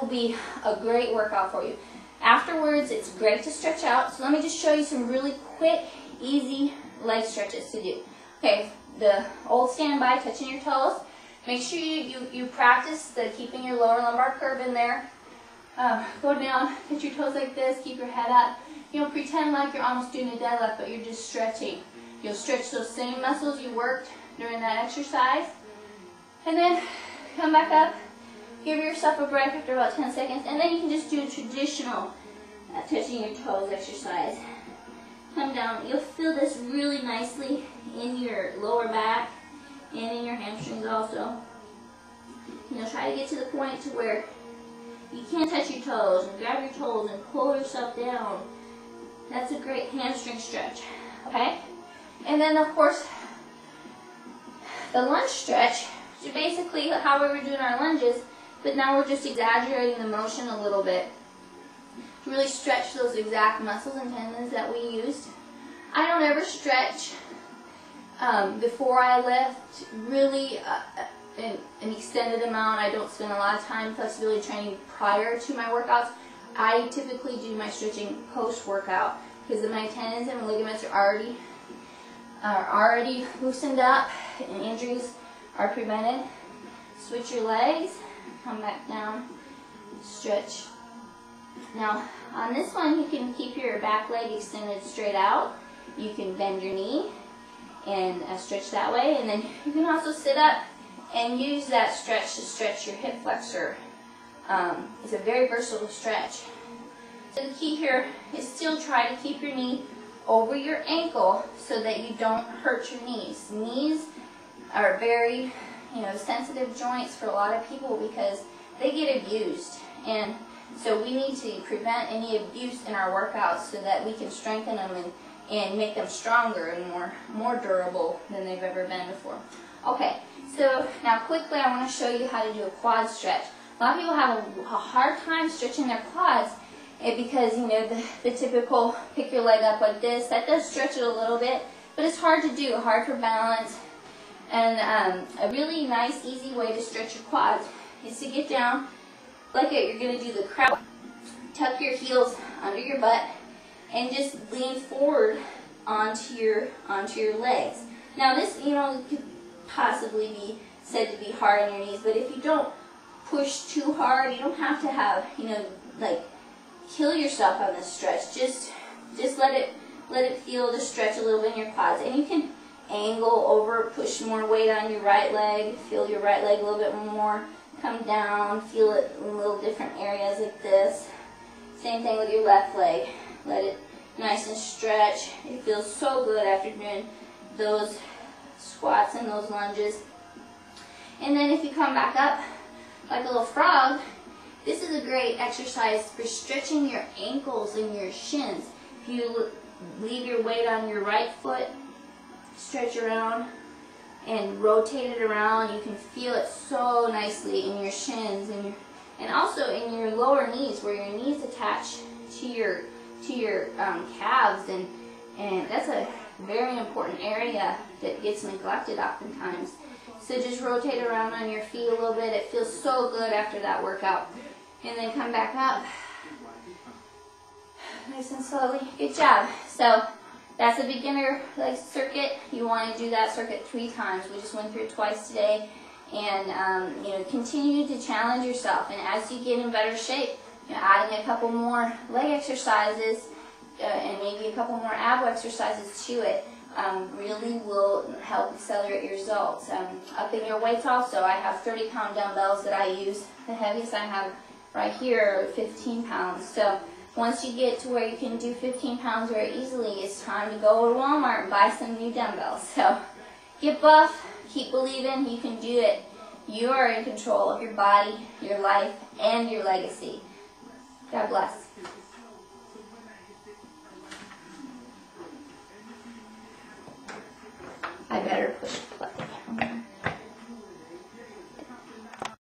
will be a great workout for you. Afterwards, it's great to stretch out. So let me just show you some really quick, easy leg stretches to do. Okay, the old standby, touching your toes. Make sure you practice the keeping your lower lumbar curve in there. Go down, touch your toes like this, keep your head up. You know, pretend like you're almost doing a deadlift, but you're just stretching. You'll stretch those same muscles you worked during that exercise. And then come back up, give yourself a break after about 10 seconds, and then you can just do a traditional touching your toes exercise. Come down. You'll feel this really nicely in your lower back and in your hamstrings also. You know, try to get to the point to where you can't touch your toes, and grab your toes and pull yourself down. That's a great hamstring stretch, okay? And then, of course, the lunge stretch is basically how we were doing our lunges, but now we're just exaggerating the motion a little bit to really stretch those exact muscles and tendons that we used. I don't ever stretch before I lift really an extended amount. I don't spend a lot of time flexibility training prior to my workouts. I typically do my stretching post-workout because my tendons and ligaments are already loosened up and injuries are prevented. Switch your legs, come back down, stretch. Now on this one you can keep your back leg extended straight out. You can bend your knee and stretch that way, and then you can also sit up and use that stretch to stretch your hip flexor. It's a very versatile stretch. So the key here is still try to keep your knee over your ankle so that you don't hurt your knees. Knees are very, sensitive joints for a lot of people because they get abused, and so we need to prevent any abuse in our workouts so that we can strengthen them and make them stronger and more durable than they've ever been before. Okay, so now quickly I want to show you how to do a quad stretch. A lot of people have a hard time stretching their quads because, the typical pick your leg up like this, that does stretch it a little bit, but it's hard to do, hard for balance. And a really nice, easy way to stretch your quads is to get down like you're going to do the crouch. Tuck your heels under your butt and just lean forward onto your legs. Now this, could possibly be said to be hard on your knees, but if you don't push too hard, you don't have to have, kill yourself on this stretch. Just let it feel the stretch a little bit in your quads. And you can angle over, push more weight on your right leg, feel your right leg a little bit more, come down, feel it in little different areas like this. Same thing with your left leg. Let it nice and stretch. It feels so good after doing those squats and those lunges. And then if you come back up like a little frog, this is a great exercise for stretching your ankles and your shins. If you leave your weight on your right foot, stretch around and rotate it around, you can feel it so nicely in your shins and also in your lower knees, where your knees attach to your calves, and that's a very important area that gets neglected oftentimes. So just rotate around on your feet a little bit. It feels so good after that workout. And then come back up nice and slowly. Good job. So that's a beginner leg circuit. You want to do that circuit 3 times. We just went through it twice today. And continue to challenge yourself. And as you get in better shape, adding a couple more leg exercises and maybe a couple more ab exercises to it really will help accelerate your results. Upping your weights also. I have 30-pound dumbbells that I use. The heaviest I have right here are 15 pounds. So once you get to where you can do 15 pounds very easily, it's time to go to Walmart and buy some new dumbbells. So get buff, keep believing, you can do it. You are in control of your body, your life, and your legacy. God bless.